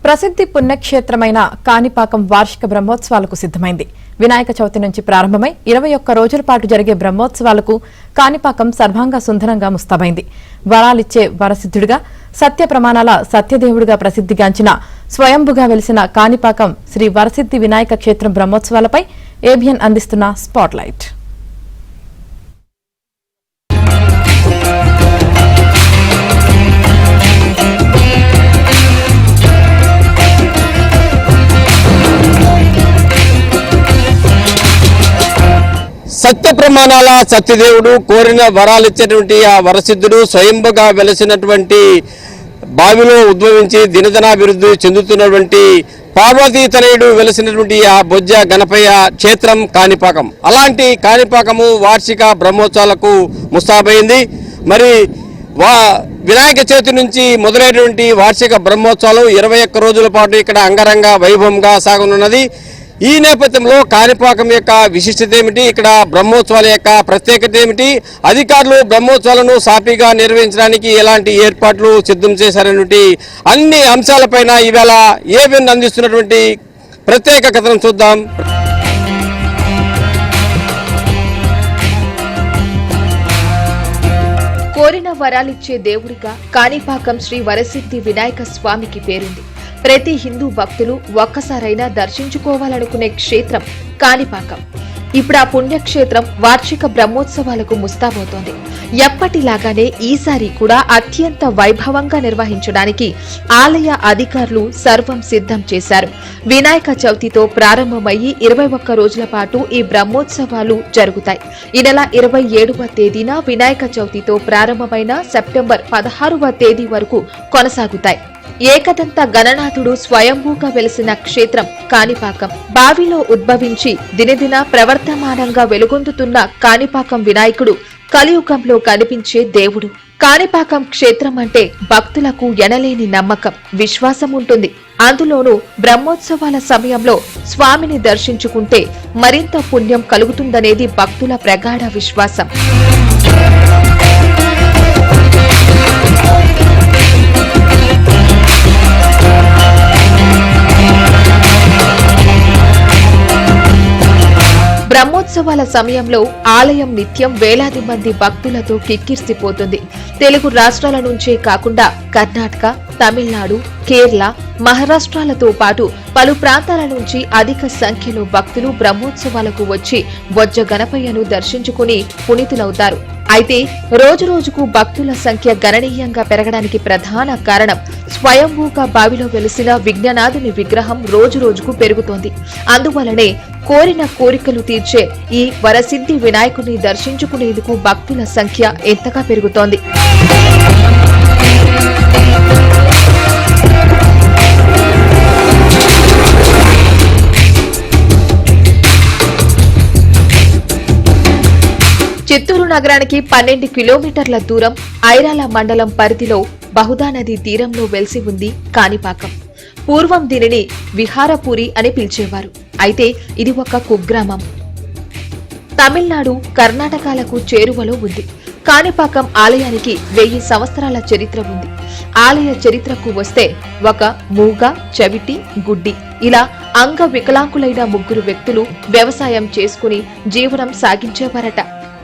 ప్రసిద్ధి పుణ్యక్షేత్రమైన కాణిపాకం వార్షిక బ్రహ్మోత్సవాలకు సిద్దమైంది. వినాయక చవితి నుంచి ప్రారంభమై 21 రోజుల పాటు జరిగే బ్రహ్మోత్సవాలకు కాణిపాకం సర్వాంగ సుందరంగా ముస్తాబైంది. వరాలిచ్చే వరసిద్ధుడిగా, సత్య ప్రమాణాల సత్యదేవుడిగా ప్రసిద్ధిగాంచిన స్వయంభుగా వెలిసిన కాణిపాకం శ్రీ వరసిద్ధి వినాయక క్షేత్రం బ్రహ్మోత్సవాలపై ఏబిఎన్ అందిస్తున్న స్పాట్లైట్. సత్య ప్రమాణాల సత్యదేవుడు, కోరిన వరాలిచ్చేటువంటి ఆ వరసిద్ధుడు, స్వయంభుగా వెలసినటువంటి బావిలో ఉద్భవించి దినదినాభివృద్ధి చెందుతున్నటువంటి పార్వతీ తనయుడు వెలసినటువంటి ఆ బొజ్జ గణపయ్య క్షేత్రం కాణిపాకం. అలాంటి కాణిపాకము వార్షిక బ్రహ్మోత్సవాలకు ముస్తాబైంది. మరి వినాయక చవితి నుంచి మొదలైనటువంటి వార్షిక బ్రహ్మోత్సవాలు 21 రోజుల పాటు ఇక్కడ అంగరంగ వైభవంగా సాగనున్నది. ఈ నేపథ్యంలో కాణిపాకం యొక్క విశిష్టత ఏమిటి, ఇక్కడ బ్రహ్మోత్సవాల యొక్క ప్రత్యేకత ఏమిటి, అధికారులు బ్రహ్మోత్సవాలను సాఫీగా నిర్వహించడానికి ఎలాంటి ఏర్పాట్లు సిద్ధం చేశారనేటువంటి అన్ని అంశాలపైన ఈవేళ ఏబిఎన్ అందిస్తున్నటువంటి ప్రత్యేక కథనం చూద్దాం. కోరిన వరాలిచ్చే దేవుడిగా కాణిపాకం శ్రీ వరసిద్ధి వినాయక స్వామికి పేరుంది. ప్రతి హిందూ భక్తులు ఒక్కసారైనా దర్శించుకోవాలనుకునే క్షేత్రం కాణిపాకం. ఇప్పుడు ఆ పుణ్యక్షేత్రం వార్షిక బ్రహ్మోత్సవాలకు ముస్తాబోతోంది. ఎప్పటిలాగానే ఈసారి కూడా అత్యంత వైభవంగా నిర్వహించడానికి ఆలయ అధికారులు సర్వం సిద్ధం చేశారు. వినాయక చవితితో ప్రారంభమయ్యి 21 రోజుల పాటు ఈ బ్రహ్మోత్సవాలు జరుగుతాయి. ఈ నెల 27వ తేదీన వినాయక చవితితో ప్రారంభమైన సెప్టెంబర్ 16వ తేదీ వరకు కొనసాగుతాయి. ఏకదంత గణనాథుడు స్వయంభూగా వెలిసిన క్షేత్రం కాణిపాకం. బావిలో ఉద్భవించి దినదిన ప్రవర్తమానంగా వెలుగొందుతున్న కాణిపాకం వినాయకుడు కలియుగంలో కనిపించే దేవుడు. కాణిపాకం క్షేత్రం అంటే భక్తులకు ఎనలేని నమ్మకం, విశ్వాసం ఉంటుంది. అందులోనూ బ్రహ్మోత్సవాల సమయంలో స్వామిని దర్శించుకుంటే మరింత పుణ్యం కలుగుతుందనేది భక్తుల ప్రగాఢ విశ్వాసం. బ్రహ్మోత్సవాల సమయంలో ఆలయం నిత్యం వేలాది మంది భక్తులతో కిక్కిర్సిపోతుంది. తెలుగు రాష్ట్రాల నుంచే కాకుండా కర్ణాటక, తమిళనాడు, కేరళ, మహారాష్ట్రాలతో పాటు పలు ప్రాంతాల నుంచి అధిక సంఖ్యలో భక్తులు బ్రహ్మోత్సవాలకు వచ్చి బొజ్జ గణపయ్యను దర్శించుకుని పునీతులవుతారు. అయితే రోజురోజుకు భక్తుల సంఖ్య గణనీయంగా పెరగడానికి ప్రధాన కారణం స్వయంభూగా బావిలో వెలిసిన విఘ్ననాథుని విగ్రహం రోజురోజుకు పెరుగుతోంది. అందువలనే కోరిన కోరికలు తీర్చే ఈ వరసిద్ధి వినాయకుని దర్శించుకునేందుకు భక్తుల సంఖ్య ఎంతగా పెరుగుతోంది. చిత్తూరు నగరానికి 12 కిలోమీటర్ల దూరం ఐరాల మండలం పరిధిలో బహుదా నది తీరంలో వెలిసి ఉంది కాణిపాకం. పూర్వం దీనిని విహారపురి అని పిలిచేవారు. అయితే ఇది ఒక కుగ్రామం. తమిళనాడు, కర్ణాటకలకు చేరువలో ఉంది. కాణిపాకం ఆలయానికి 1000 సంవత్సరాల చరిత్ర ఉంది. ఆలయ చరిత్రకు వస్తే ఒక మూగ, చెవిటి, గుడ్డి ఇలా అంగ వికలాంగులైన 3 వ్యక్తులు వ్యవసాయం చేసుకుని జీవనం సాగించేవారట.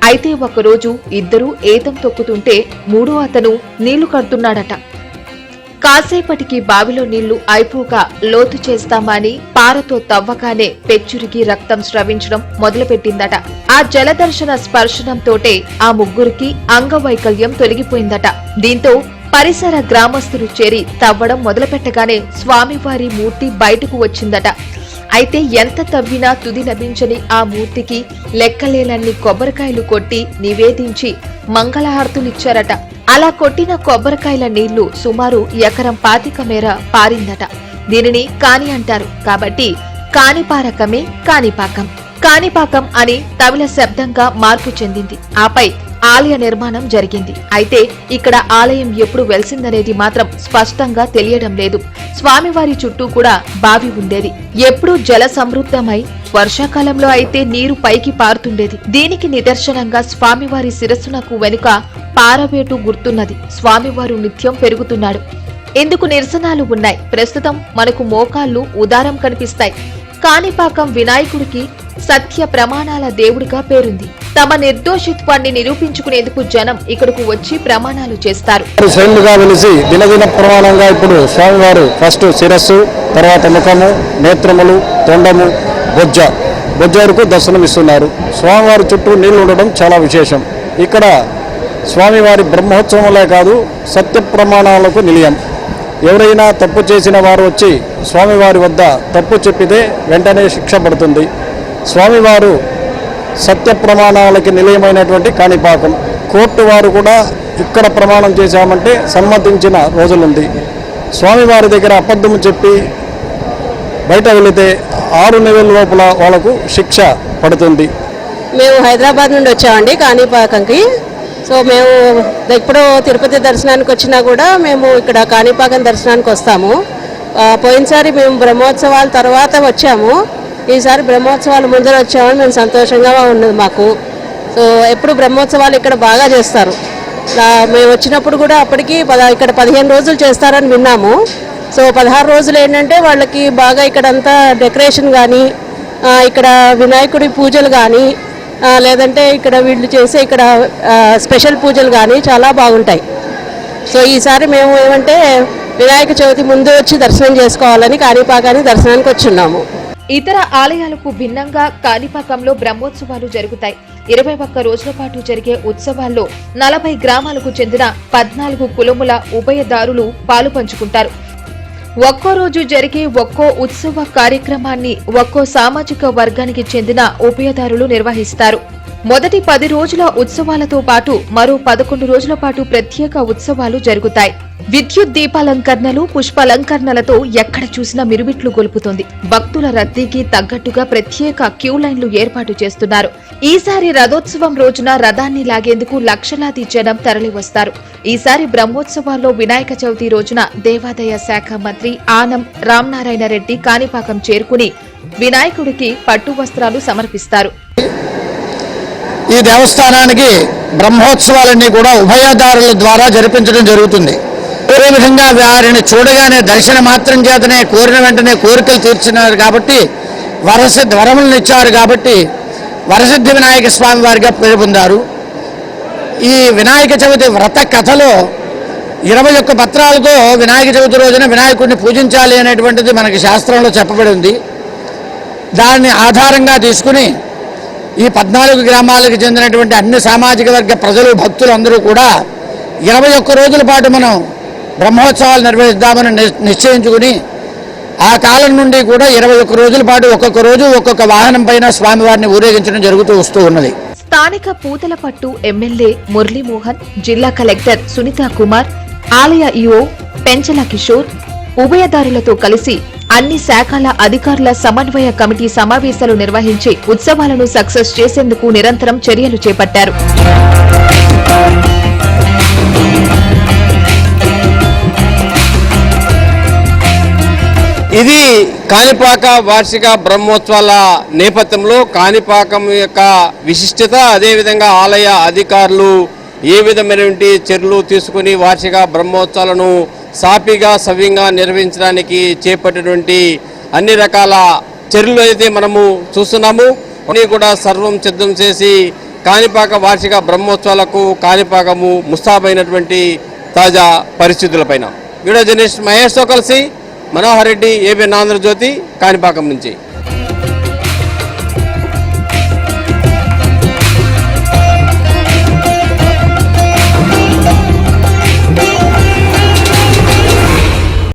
అయితే ఒకరోజు ఇద్దరూ ఏతం తొక్కుతుంటే మూడో అతను నీళ్లు కడుతున్నాడట. కాసేపటికి బావిలో నీళ్లు అయిపోగా లోతు చేస్తామని పారతో తవ్వగానే పెచ్చురికి రక్తం స్రవించడం మొదలుపెట్టిందట. ఆ జలదర్శన స్పర్శనంతోటే ఆ 3కి అంగవైకల్యం తొలగిపోయిందట. దీంతో పరిసర గ్రామస్తులు చేరి తవ్వడం మొదలుపెట్టగానే స్వామివారి మూర్తి బయటకు వచ్చిందట. అయితే ఎంత తవ్వినా తుది లభించని ఆ మూర్తికి లెక్కలేనన్ని కొబ్బరికాయలు కొట్టి నివేదించి మంగళహారతులిచ్చారట. అలా కొట్టిన కొబ్బరికాయల నీళ్లు సుమారు ఎకరం 25 మేర పారిందట. దీనిని కాని అంటారు కాబట్టి కాణిపారకమే కాణిపాకం. కాణిపాకం అని తమిళ శబ్దంగా మార్పు చెందింది. ఆపై ఆలయ నిర్మాణం జరిగింది. అయితే ఇక్కడ ఆలయం ఎప్పుడు వెలిసిందనేది మాత్రం స్పష్టంగా తెలియడం లేదు. స్వామివారి చుట్టూ కూడా బావి ఉండేది. ఎప్పుడూ జల సమృద్ధమై వర్షాకాలంలో అయితే నీరు పైకి పారుతుండేది. దీనికి నిదర్శనంగా స్వామివారి శిరస్సునకు వెనుక పారవేటు గుర్తున్నది. స్వామివారు నిత్యం పెరుగుతున్నాడు. ఇందుకు నిరసనలు ఉన్నాయి. ప్రస్తుతం మనకు మోకాళ్లు ఉదారం కనిపిస్తాయి. కాణిపాకం వినాయకుడికి సత్య ప్రమాణాల దేవుడిగా పేరుంది. తమ నిర్దోషిత్వాన్ని నిరూపించుకునేందుకు జనం ఇక్కడకు వచ్చి ప్రమాణాలు చేస్తారు. శైలుగా వెలిసి దినదిన ప్రమాణంగా ఇప్పుడు స్వామివారు ఫస్ట్ శిరస్సు, తర్వాత ముఖము, నేత్రములు, తొండము, బొజ్జ వరకు దర్శనమిస్తున్నారు. స్వామివారి చుట్టూ నీళ్లు ఉండడం చాలా విశేషం. ఇక్కడ స్వామివారి బ్రహ్మోత్సవంలో కాదు, సత్య ప్రమాణాలకు నిలయం. ఎవరైనా తప్పు చేసిన వారు వచ్చి స్వామివారి వద్ద తప్పు చెప్పితే వెంటనే శిక్ష పడుతుంది. స్వామివారు సత్య ప్రమాణాలకి నిలయమైనటువంటి కాణిపాకం. కోర్టు వారు కూడా ఇక్కడ ప్రమాణం చేశామంటే సమ్మతించిన రోజులుంది. స్వామివారి దగ్గర అబద్ధం చెప్పి బయట వెళితే 6 నెలల లోపల వాళ్ళకు శిక్ష పడుతుంది. మేము హైదరాబాద్ నుండి వచ్చామండి కాణిపాకంకి. సో మేము ఎప్పుడో తిరుపతి దర్శనానికి వచ్చినా కూడా మేము ఇక్కడ కాణిపాకం దర్శనానికి వస్తాము. పోయినసారి మేము బ్రహ్మోత్సవాల తర్వాత వచ్చాము. ఈసారి బ్రహ్మోత్సవాలు ముందర వచ్చామని మేము సంతోషంగా ఉన్నది మాకు. సో ఎప్పుడు బ్రహ్మోత్సవాలు ఇక్కడ బాగా చేస్తారు. మేము వచ్చినప్పుడు కూడా అప్పటికి ఇక్కడ 15 రోజులు చేస్తారని విన్నాము. సో 16 రోజులు ఏంటంటే వాళ్ళకి బాగా ఇక్కడంతా డెకరేషన్ కానీ, ఇక్కడ వినాయకుడి పూజలు కానీ, లేదంటే ఇక్కడ వీళ్ళు చేసే ఇక్కడ స్పెషల్ పూజలు కానీ చాలా బాగుంటాయి. సో ఈసారి మేము ఏమంటే వినాయక చవితి ముందు వచ్చి దర్శనం చేసుకోవాలని కాణిపాకానికి దర్శనానికి వచ్చున్నాము. ఇతర ఆలయాలకు భిన్నంగా కాణిపాకంలో బ్రహ్మోత్సవాలు జరుగుతాయి. 21 రోజుల పాటు జరిగే ఉత్సవాల్లో 40 గ్రామాలకు చెందిన 14 కులముల ఉభయదారులు పాలు పంచుకుంటారు. ఒక్కో రోజు జరిగే ఒక్కో ఉత్సవ కార్యక్రమాన్ని ఒక్కో సామాజిక వర్గానికి చెందిన ఉభయదారులు నిర్వహిస్తారు. మొదటి 10 రోజుల ఉత్సవాలతో పాటు మరో 11 రోజుల పాటు ప్రత్యేక ఉత్సవాలు జరుగుతాయి. విద్యుత్ దీపాలంకరణలు, పుష్పాలంకరణలతో ఎక్కడ చూసినా మిరుమిట్లు గొలుపుతోంది. భక్తుల రద్దీకి తగ్గట్టుగా ప్రత్యేక క్యూ లైన్లు ఏర్పాటు చేస్తున్నారు. ఈసారి రథోత్సవం రోజున రథాన్ని లాగేందుకు లక్షలాది జనం తరలివస్తారు. ఈసారి బ్రహ్మోత్సవాల్లో వినాయక చవితి రోజున దేవాదాయ శాఖ మంత్రి ఆనం రామనారాయణ రెడ్డి కాణిపాకం చేరుకుని వినాయకుడికి పట్టు వస్త్రాలు సమర్పిస్తారు. ఈ దేవస్థానానికి బ్రహ్మోత్సవాలన్నీ కూడా ఉభయదారుల ద్వారా జరిపించడం జరుగుతుంది. అదే విధంగా వారిని చూడగానే దర్శన మాత్రం చేతనే కోరిన వెంటనే కోరికలు తీర్చినారు కాబట్టి వరములను ఇచ్చారు కాబట్టి వరసిద్ధి వినాయక స్వామి వారిగా పేరు పొందారు. ఈ వినాయక చవితి వ్రత కథలో 21 పత్రాలతో వినాయక చవితి రోజున వినాయకుడిని పూజించాలి అనేటువంటిది మనకి శాస్త్రంలో చెప్పబడి ఉంది. దాన్ని ఆధారంగా తీసుకుని ఈ 14 గ్రామాలకు చెందినటువంటి అన్ని సామాజిక వర్గ ప్రజలు, భక్తులు అందరూ కూడా 21 రోజుల పాటు మనం బ్రహ్మోత్సవాలు నిర్వహిద్దామని నిశ్చయించుకుని ఆ కాలం నుండి కూడా 21 రోజుల పాటు ఒక్కొక్క రోజు ఒక్కొక్క వాహనం పైన స్వామివారిని ఊరేగించడం జరుగుతూ వస్తూ ఉన్నది. స్థానిక పూతలపట్టు ఎమ్మెల్యే మురళీమోహన్, జిల్లా కలెక్టర్ సునీతా కుమార్, ఆలయ ఈఓ పెంచల కిషోర్ ఉభయదారులతో కలిసి అన్ని శాఖల అధికారుల సమన్వయ కమిటీ సమావేశాలు నిర్వహించి ఉత్సవాలను సక్సెస్ చేసేందుకు నిరంతరం చర్యలు చేపట్టారు. ఇది కాణిపాక వార్షిక బ్రహ్మోత్సవాల నేపథ్యంలో కాణిపాకం యొక్క విశిష్టత, అదేవిధంగా ఆలయ అధికారులు ఏ విధమైనటువంటి చర్యలు తీసుకుని వార్షిక బ్రహ్మోత్సవాలను సాఫీగా సవ్యంగా నిర్వహించడానికి చేపట్టినటువంటి అన్ని రకాల చర్యలు అయితే మనము చూస్తున్నాము. అన్నీ కూడా సర్వం సిద్ధం చేసి కాణిపాక వార్షిక బ్రహ్మోత్సవాలకు కాణిపాకము ముస్తాబైనటువంటి తాజా పరిస్థితులపైన వీడియో జర్నలిస్ట్ మహేష్తో కలిసి మనోహర్ రెడ్డి, ఏబిఎన్ ఆంధ్రజ్యోతి, కాణిపాకం నుంచి.